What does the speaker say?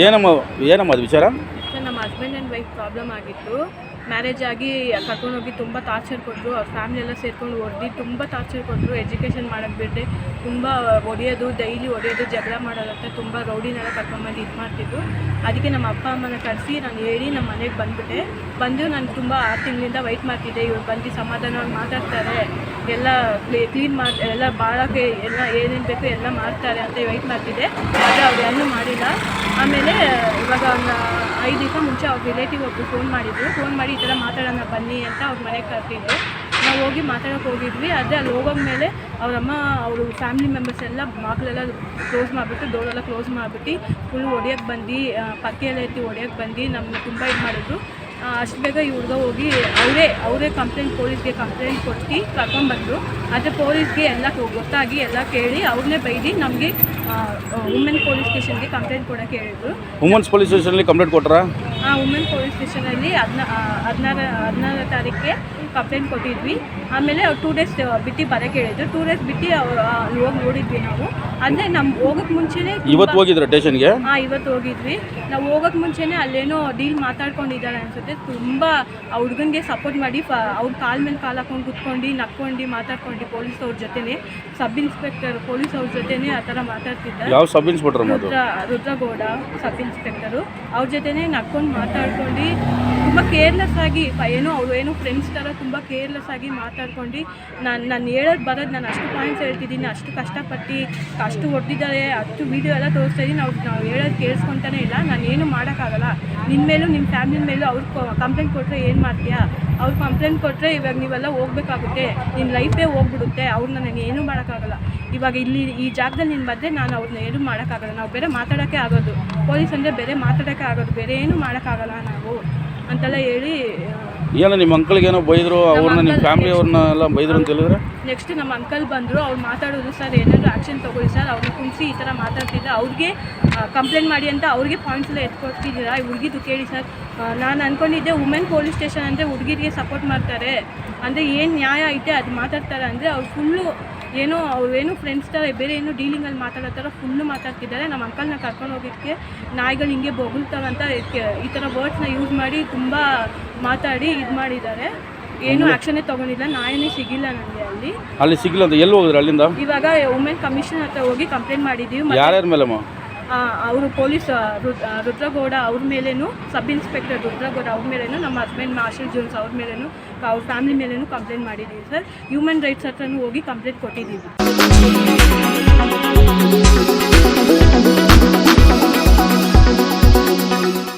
ಏನಮ್ಮ ಅದು ವಿಚಾರ? ಸರ್, ನಮ್ಮ ಹಸ್ಬೆಂಡ್ ಆ್ಯಂಡ್ ವೈಫ್ ಪ್ರಾಬ್ಲಮ್ ಆಗಿತ್ತು. ಮ್ಯಾರೇಜ್ ಆಗಿ ಕರ್ಕೊಂಡೋಗಿ ತುಂಬ ಟಾರ್ಚರ್ ಕೊಟ್ಟರು. ಅವ್ರ ಫ್ಯಾಮಿಲಿ ಎಲ್ಲ ಸೇರ್ಕೊಂಡು ಹೊಡೆದು ತುಂಬ ಟಾರ್ಚರ್ ಕೊಟ್ಟರು. ಎಜುಕೇಷನ್ ಮಾಡೋಕ್ಕೆ ಬಿಟ್ಟರೆ ತುಂಬ ಹೊಡೆಯೋದು, ಡೈಲಿ ಹೊಡೆಯೋದು, ಜಗಳ ಮಾಡೋದಂತೆ ತುಂಬ ರೌಡಿನೆಲ್ಲ ಕರ್ಕೊಂಡ್ಬಂದು ಇದು ಮಾಡ್ತಿದ್ರು. ಅದಕ್ಕೆ ನಮ್ಮ ಅಪ್ಪ ಅಮ್ಮನ ಕರೆಸಿ ನಾನು ಹೇಳಿ ನಮ್ಮ ಮನೆಗೆ ಬಂದು ನಾನು ತುಂಬ 6 ತಿಂಗಳಿಂದ ವೆಯ್ಟ್ ಮಾಡ್ತಿದ್ದೆ. ಇವ್ರು ಬಂದು ಸಮಾಧಾನವಾಗಿ ಮಾತಾಡ್ತಾರೆ, ಎಲ್ಲ ಕ್ಲೀನ್ ಎಲ್ಲ ಬಾಳಕ್ಕೆ ಎಲ್ಲ ಏನೇನು ಬೇಕು ಎಲ್ಲ ಮಾಡ್ತಾರೆ ಅಂತ ವೆಯ್ಟ್ ಮಾಡ್ತಿದ್ದೆ. ಆದರೆ ಅವ್ರು ಏನೂ ಮಾಡಿಲ್ಲ. ಆಮೇಲೆ ಇವಾಗ ಒಂದು 5 ದಿವಸ ಮುಂಚೆ ಅವ್ರ ರಿಲೇಟಿವ್ ಒಬ್ಬರು ಫೋನ್ ಮಾಡಿ ಈ ಥರ ಮಾತಾಡೋಣ ಬನ್ನಿ ಅಂತ ಅವ್ರ ಮನೆಗೆ ಕರ್ತಿದ್ರು. ನಾವು ಹೋಗಿ ಮಾತಾಡೋಕೆ ಹೋಗಿದ್ವಿ. ಆದರೆ ಅಲ್ಲಿ ಹೋಗೋದ್ಮೇಲೆ ಅವರಮ್ಮ ಅವರು ಫ್ಯಾಮಿಲಿ ಮೆಂಬರ್ಸ್ ಎಲ್ಲ ಬಾಗಿಲೆಲ್ಲ ಕ್ಲೋಸ್ ಮಾಡಿಬಿಟ್ಟು, ಡೋರೆಲ್ಲ ಕ್ಲೋಸ್ ಮಾಡಿಬಿಟ್ಟು ಫುಲ್ ಹೊಡೆಯೋಕ್ಕೆ ಬಂದು, ಪಕ್ಕೆಲ್ಲ ಎತ್ತಿ ಹೊಡೆಯೋಕ್ಕೆ ಬಂದು ನಮ್ಮನ್ನ ತುಂಬ ಇದು ಮಾಡಿದ್ರು. ಅಷ್ಟು ಬೇಗ ಇವ್ರಿಗೆ ಹೋಗಿ ಅವರೇ ಪೊಲೀಸ್ಗೆ ಕಂಪ್ಲೇಂಟ್ ಕೊಟ್ಟು ಕರ್ಕೊಂಡ್ಬಂದರು. ಆದರೆ ಪೊಲೀಸ್ಗೆ ಎಲ್ಲ ಗೊತ್ತಾಗಿ ಎಲ್ಲ ಕೇಳಿ ಅವ್ರನ್ನೇ ಬೈದು ನಮಗೆ ವುಮೆನ್ ಪೊಲೀಸ್ ಸ್ಟೇಷನ್ಗೆ ಕಂಪ್ಲೇಂಟ್ ಕೊಡೋಕ್ಕೆ ಹೇಳಿದ್ರು. ವುಮೆನ್ಸ್ ಪೊಲೀಸ್ ಸ್ಟೇಷನಲ್ಲಿ ಕಂಪ್ಲೇಂಟ್ ಕೊಟ್ಟರಾ? ವುಮೆನ್ ಪೊಲೀಸ್ ಸ್ಟೇಷನಲ್ಲಿ 16 ತಾರೀಕಿಗೆ ಕಂಪ್ಲೇಂಟ್ ಕೊಟ್ಟಿದ್ವಿ. ಆಮೇಲೆ ಅವ್ರು 2 ಡೇಸ್ ಬಿಟ್ಟು ಬರೋಕ್ಕೆ ಹೇಳಿದ್ರು. 2 ಡೇಸ್ ಬಿಟ್ಟು ಅಲ್ಲಿ ಹೋಗಿ ನೋಡಿದ್ವಿ ನಾವು. ಅಂದರೆ ನಮ್ಮ ಹೋಗೋಕ್ಕೆ ಮುಂಚೆನೇ ಇವತ್ತು ಹೋಗಿದ್ರು ಸ್ಟೇಷನ್ಗೆ? ಇವತ್ತು ಹೋಗಿದ್ವಿ. ನಾವು ಹೋಗೋಕ್ಕೆ ಮುಂಚೆನೇ ಅಲ್ಲೇನೋ ಡೀಲ್ ಮಾತಾಡ್ಕೊಂಡಿದ್ದಾರೆ ಅನಿಸುತ್ತೆ. ತುಂಬ ಆ ಹುಡುಗನಿಗೆ ಸಪೋರ್ಟ್ ಮಾಡಿ ಅವ್ರ ಕಾಲ ಮೇಲೆ ಕಾಲು ಹಾಕೊಂಡು ಕುತ್ಕೊಂಡು ನಕ್ಕೊಂಡು ಮಾತಾಡ್ಕೊಂಡು ಪೊಲೀಸ್ ಅವ್ರ ಜೊತೆನೇ ಸಬ್ ಇನ್ಸ್ಪೆಕ್ಟರ್ ಪೊಲೀಸ್ ಅವ್ರ ಜೊತೆನೇ ಆ ಥರ ಮಾತಾಡ್ತಿದ್ದಾರೆ. ಯಾವ ಸಬ್ ಇನ್ಸ್ಪೆಕ್ಟರ್? ರುದ್ರಗೌಡ ಸಬ್ ಇನ್ಸ್ಪೆಕ್ಟರು. ಅವ್ರ ಜೊತೆನೇ ನಕ್ಕೊಂಡು ಮಾತಾಡ್ಕೊಂಡು ತುಂಬ ಕೇರ್ಲೆಸ್ ಆಗಿ ಅವ್ರು ಫ್ರೆಂಡ್ಸ್ ಥರ ತುಂಬ ಕೇರ್ಲೆಸ್ ಆಗಿ ಮಾತಾಡ್ಕೊಂಡು ನಾನು ಹೇಳೋದು ಬರೋದು, ನಾನು ಅಷ್ಟು ಪಾಯಿಂಟ್ಸ್ ಹೇಳ್ತಿದ್ದೀನಿ, ಅಷ್ಟು ಕಷ್ಟಪಟ್ಟು ಅಷ್ಟು ಹೊಡೆದಿದ್ದಾರೆ, ಅಷ್ಟು ವೀಡಿಯೋ ಎಲ್ಲ ತೋರಿಸ್ತಾ ಇದ್ದೀನಿ, ನಾವು ಹೇಳೋದು ಕೇಳಿಸ್ಕೊತಾನೆ ಇಲ್ಲ. ನಾನು ಏನು ಮಾಡೋಕ್ಕಾಗಲ್ಲ. ನಿಮ್ಮ ಮೇಲೂ ನಿಮ್ಮ ಫ್ಯಾಮಿಲಿ ಮೇಲೂ ಅವ್ರು ಕಂಪ್ಲೇಂಟ್ ಕೊಟ್ಟರೆ ಏನು ಮಾಡ್ತೀಯಾ? ಅವ್ರು ಕಂಪ್ಲೇಂಟ್ ಕೊಟ್ಟರೆ ಇವಾಗ ನೀವೆಲ್ಲ ಹೋಗ್ಬೇಕಾಗುತ್ತೆ, ನಿನ್ನ ಲೈಫೇ ಹೋಗ್ಬಿಡುತ್ತೆ. ಅವ್ರನ್ನ ನಾನು ಏನೂ ಮಾಡೋಕ್ಕಾಗಲ್ಲ. ಇವಾಗ ಈ ಜಾಗದಲ್ಲಿ ನೀನು ಬಂದರೆ ನಾನು ಅವ್ರನ್ನ ಏನೂ ಮಾಡೋಕ್ಕಾಗಲ್ಲ. ನಾವು ಬೇರೆ ಮಾತಾಡೋಕ್ಕೆ ಆಗೋದು, ಪೊಲೀಸ್ ಅಂದರೆ ಬೇರೆ ಮಾತಾಡೋಕ್ಕೆ ಆಗೋದು, ಬೇರೆ ಏನೂ ಮಾಡೋಕ್ಕಾಗಲ್ಲ ನಾವು ಅಂತೆಲ್ಲ ಹೇಳಿ. ಏನೋ ನಿಮ್ಮ ಅಂಕಲ್ಗೆ ಏನೋ ಬೈದರು, ಅವ್ರನ್ನ ನಿಮ್ಮ ಫ್ಯಾಮಿಲಿ ಅವ್ರನ್ನೆಲ್ಲ ಬೈದರು ಅಂತ ಹೇಳಿದ್ರೆ ನೆಕ್ಸ್ಟ್ ನಮ್ಮ ಅಂಕಲ್ ಬಂದರು. ಅವ್ರು ಮಾತಾಡೋದು, ಸರ್ ಏನಾದರೂ ಆ್ಯಕ್ಷನ್ ತೊಗೊಳ್ಳಿ ಸರ್, ಅವ್ರನ್ನ ಕುಣಿಸಿ ಈ ಥರ ಮಾತಾಡ್ತಿದ್ದೆ, ಅವ್ರಿಗೆ ಕಂಪ್ಲೇಂಟ್ ಮಾಡಿ ಅಂತ ಅವ್ರಿಗೆ ಪಾಯಿಂಟ್ಸ್ ಎಲ್ಲ ಎತ್ಕೊಡ್ತಿದ್ದೀರಾ, ಹುಡುಗಿದು ಕೇಳಿ ಸರ್. ನಾನು ಅಂದ್ಕೊಂಡಿದ್ದೆ ವುಮೆನ್ ಪೊಲೀಸ್ ಸ್ಟೇಷನ್ ಅಂದರೆ ಹುಡುಗಿರಿಗೆ ಸಪೋರ್ಟ್ ಮಾಡ್ತಾರೆ, ಅಂದರೆ ಏನು ನ್ಯಾಯ ಐತೆ ಅದು ಮಾತಾಡ್ತಾರೆ. ಅಂದರೆ ಅವ್ರು ಫುಲ್ಲು ಅವ್ರೇನು ಫ್ರೆಂಡ್ಸ್ ಥರ ಬೇರೆ ಏನೋ ಡೀಲಿಂಗಲ್ಲಿ ಮಾತಾಡೋ ಥರ ಫುಲ್ಲು ಮಾತಾಡ್ತಿದ್ದಾರೆ. ನಮ್ಮ ಅಂಕಲ್ನ ಕರ್ಕೊಂಡು ಹೋಗೋಕ್ಕೆ ನಾಯಿಗಳು ಹಿಂಗೆ ಬೊಗಳ್ತಾವಂತ ಈ ಥರ ವರ್ಡ್ಸ್ನ ಯೂಸ್ ಮಾಡಿ ತುಂಬ ಮಾತಾಡಿ ಇದು ಮಾಡಿದ್ದಾರೆ. ಏನೂ ಆ್ಯಕ್ಷನ್ನೇ ತೊಗೊಂಡಿಲ್ಲ, ನ್ಯಾಯನೇ ಸಿಗಿಲ್ಲ ನನಗೆ ಅಲ್ಲಿ ಸಿಗಿಲ್ಲ ಅಂತ. ಎಲ್ಲಿ ಹೋಗಿದ್ರು ಅಲ್ಲಿಂದ? ಇವಾಗ ವುಮೆನ್ ಕಮಿಷನ್ ಹತ್ರ ಹೋಗಿ ಕಂಪ್ಲೇಂಟ್ ಮಾಡಿದ್ದೀವಿ. ಯಾರ್ಯಾರ ಮೇಲೆ? ಅವರು ಪೊಲೀಸ್ ರುದ್ರಗೌಡ ಅವ್ರ ಮೇಲೇನು, ಸಬ್ ಇನ್ಸ್ಪೆಕ್ಟರ್ ರುದ್ರಗೌಡ ಅವ್ರ ಮೇಲೇನು, ನಮ್ಮ ಹಸ್ಬೆಂಡ್ ಮಾರ್ಷಲ್ ಜೋನ್ಸ್ ಅವ್ರ ಮೇಲೇನು, ಅವ್ರ ಫ್ಯಾಮಿಲಿ ಮೇಲೇನು ಕಂಪ್ಲೇಂಟ್ ಮಾಡಿದ್ದೀವಿ ಸರ್. ಹ್ಯೂಮನ್ ರೈಟ್ಸ್ ಹತ್ರನೂ ಹೋಗಿ ಕಂಪ್ಲೇಂಟ್ ಕೊಟ್ಟಿದ್ದೀವಿ.